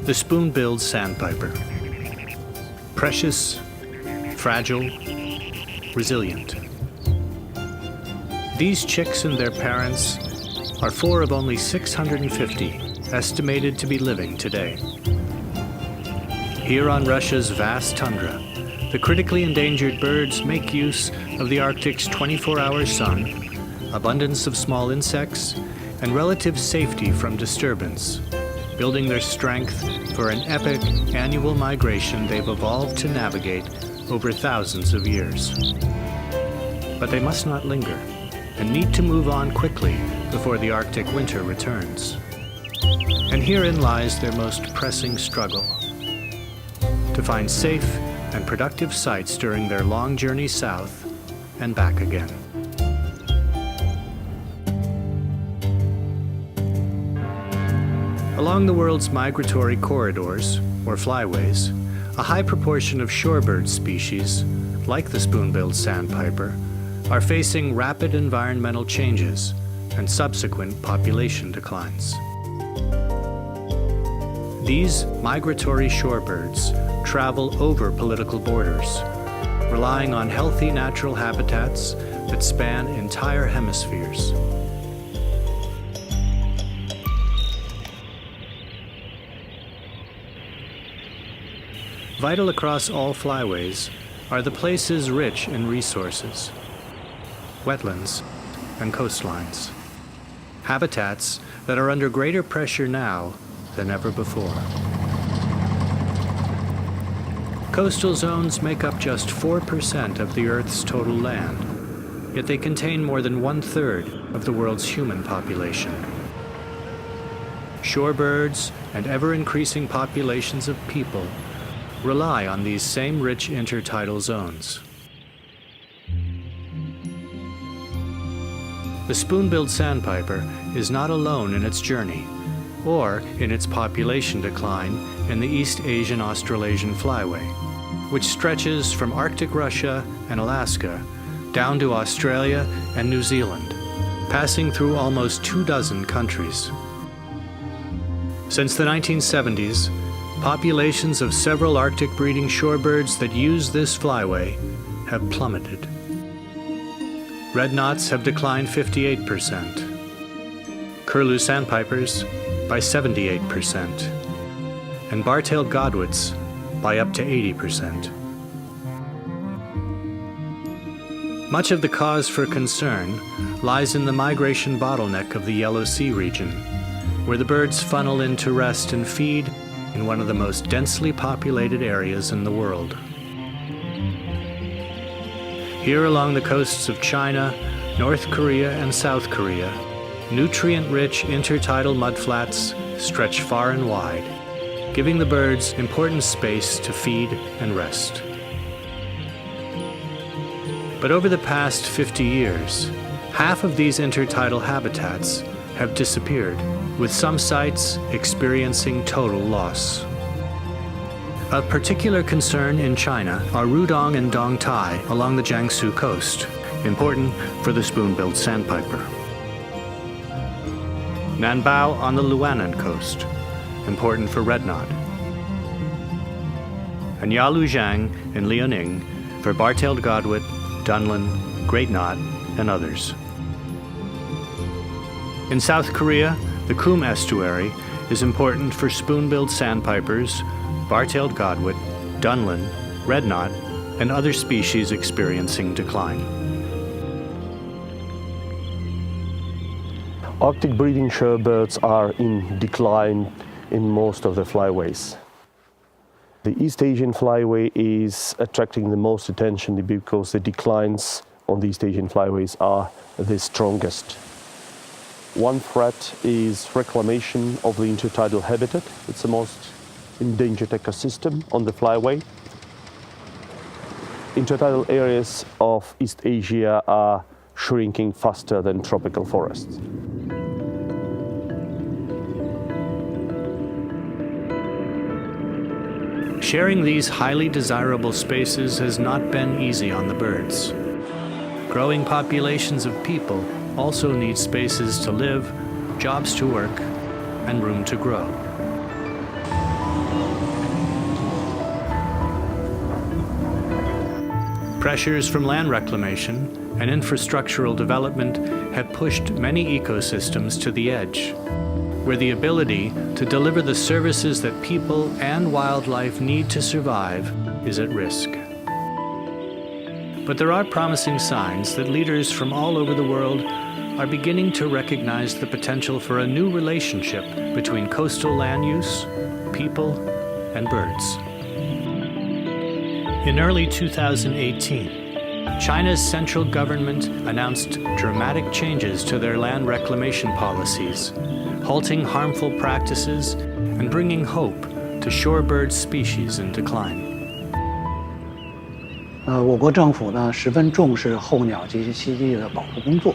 The spoon-billed sandpiper. Precious, fragile, resilient. These chicks and their parents are 4 of only 650 estimated to be living today. Here on Russia's vast tundra, the critically endangered birds make use of the Arctic's 24-hour sun, abundance of small insects, and relative safety from disturbance, building their strength for an epic annual migration they've evolved to navigate over thousands of years. But they must not linger and need to move on quickly before the Arctic winter returns. And herein lies their most pressing struggle: to find safe and productive sites during their long journey south and back again. Along the world's migratory corridors, or flyways, a high proportion of shorebird species, like the spoon-billed sandpiper, are facing rapid environmental changes and subsequent population declines. These migratory shorebirds travel over political borders, relying on healthy natural habitats that span entire hemispheres. Vital across all flyways are the places rich in resources, wetlands, and coastlines, habitats that are under greater pressure now than ever before. Coastal zones make up just 4% of the Earth's total land, yet they contain more than 1/3 of the world's human population. Shorebirds and ever-increasing populations of people rely on these same rich intertidal zones. The spoon-billed sandpiper is not alone in its journey, or in its population decline in the East Asian Australasian flyway, which stretches from Arctic Russia and Alaska down to Australia and New Zealand, passing through almost 24 countries. Since the 1970s, populations of several Arctic breeding shorebirds that use this flyway have plummeted. Red knots have declined 58%, curlew sandpipers by 78%, and bar-tailed godwits by up to 80%. Much of the cause for concern lies in the migration bottleneck of the Yellow Sea region, where the birds funnel in to rest and feed in one of the most densely populated areas in the world. Here along the coasts of China, North Korea, and South Korea, nutrient-rich intertidal mudflats stretch far and wide, giving the birds important space to feed and rest. But over the past 50 years, half of these intertidal habitats have disappeared, with some sites experiencing total loss. Of particular concern in China are Rudong and Dongtai along the Jiangsu coast, important for the spoon-billed sandpiper. Nanbao on the Luanan coast, important for red knot. And Yalujiang in Liaoning for bar-tailed godwit, dunlin, great knot, and others. In South Korea, the Kum estuary is important for spoon-billed sandpipers, bar-tailed godwit, dunlin, red knot, and other species experiencing decline. Arctic breeding shorebirds are in decline in most of the flyways. The East Asian flyway is attracting the most attention because the declines on the East Asian flyways are the strongest. One threat is reclamation of the intertidal habitat. It's the most endangered ecosystem on the flyway. Intertidal areas of East Asia are shrinking faster than tropical forests. Sharing these highly desirable spaces has not been easy on the birds. Growing populations of people also need spaces to live, jobs to work, and room to grow. Pressures from land reclamation and infrastructural development have pushed many ecosystems to the edge, where the ability to deliver the services that people and wildlife need to survive is at risk. But there are promising signs that leaders from all over the world are beginning to recognize the potential for a new relationship between coastal land use, people, and birds. In early 2018, China's central government announced dramatic changes to their land reclamation policies, halting harmful practices and bringing hope to shorebird species in decline. 我国政府呢十分重视候鸟及其栖息地的保护工作。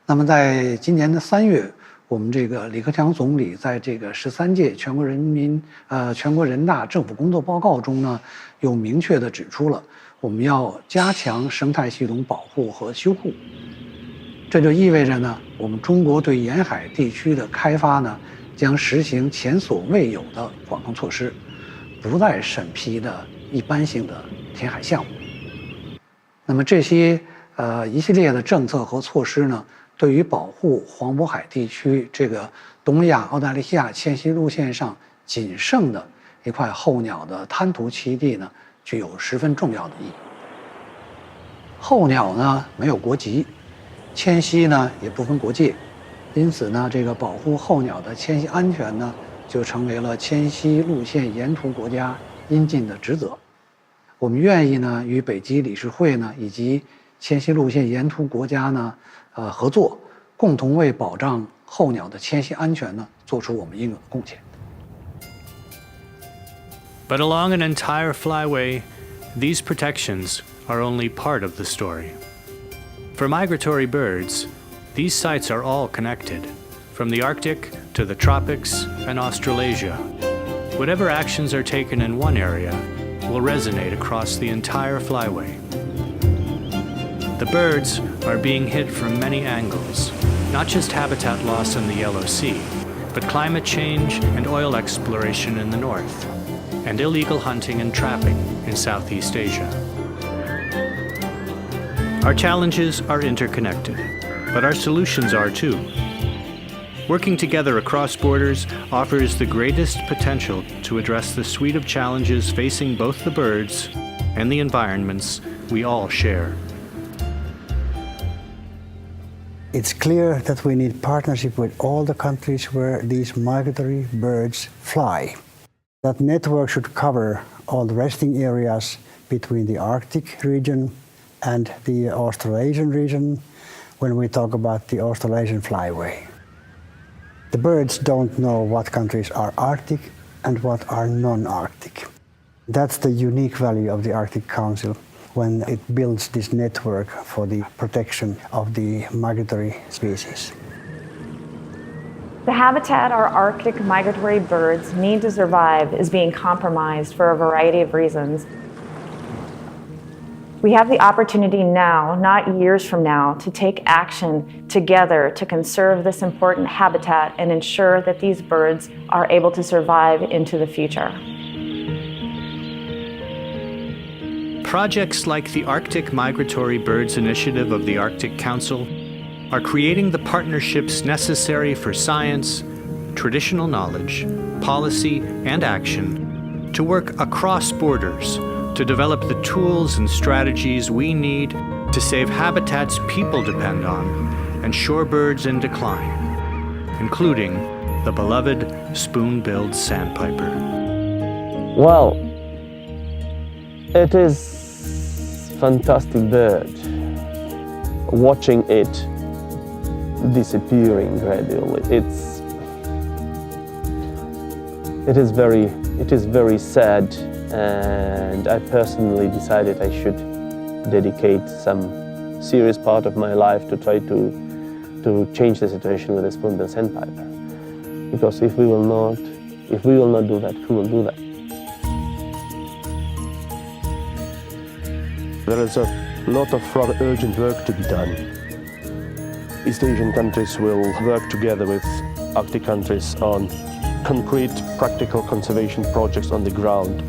那么在今年的3月，我们这个李克强总理在这个13届全国人大政府工作报告中呢，又明确地指出了我们要加强生态系统保护和修护。这就意味着呢，我们中国对沿海地区的开发呢，将实行前所未有的管控措施，不再审批的一般性的填海项目。那么这些一系列的政策和措施呢，对于保护黄渤海地区这个东亚澳大利亚迁徙路线上仅剩的一块候鸟的滩涂栖息地呢，具有十分重要的意义。候鸟呢没有国籍，迁徙呢也不分国界，因此呢，这个保护候鸟的迁徙安全呢，就成为了迁徙路线沿途国家应尽的职责。我们愿意呢与北极理事会呢以及迁徙路线沿途国家呢合作，共同为保障候鸟的迁徙安全呢做出我们应有的贡献。But along an entire flyway, these protections are only part of the story. For migratory birds, these sites are all connected, from the Arctic to the tropics and Australasia. Whatever actions are taken in one area will resonate across the entire flyway. The birds are being hit from many angles, not just habitat loss in the Yellow Sea, but climate change and oil exploration in the north, and illegal hunting and trapping in Southeast Asia. Our challenges are interconnected, but our solutions are too. Working together across borders offers the greatest potential to address the suite of challenges facing both the birds and the environments we all share. It's clear that we need partnership with all the countries where these migratory birds fly. That network should cover all the resting areas between the Arctic region and the Australasian region when we talk about the Australasian flyway. The birds don't know what countries are Arctic and what are non-Arctic. That's the unique value of the Arctic Council when it builds this network for the protection of the migratory species. The habitat our Arctic migratory birds need to survive is being compromised for a variety of reasons. We have the opportunity now, not years from now, to take action together to conserve this important habitat and ensure that these birds are able to survive into the future. Projects like the Arctic Migratory Birds Initiative of the Arctic Council are creating the partnerships necessary for science, traditional knowledge, policy, and action to work across borders to develop the tools and strategies we need to save habitats people depend on and shorebirds in decline, including the beloved spoon-billed sandpiper. Well, it is a fantastic bird. Watching it disappearing gradually, it is very sad. And I personally decided I should dedicate some serious part of my life to try to change the situation with the spoon-billed sandpiper. Because if we will not do that, who will do that? There is a lot of rather urgent work to be done. East Asian countries will work together with Arctic countries on concrete, practical conservation projects on the ground,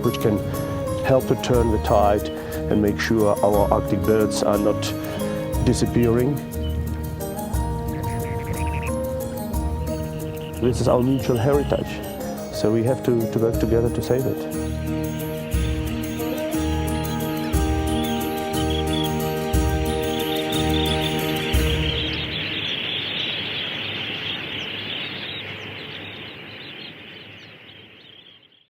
which can help to turn the tide and make sure our Arctic birds are not disappearing. This is our mutual heritage, so we have to work together to save it.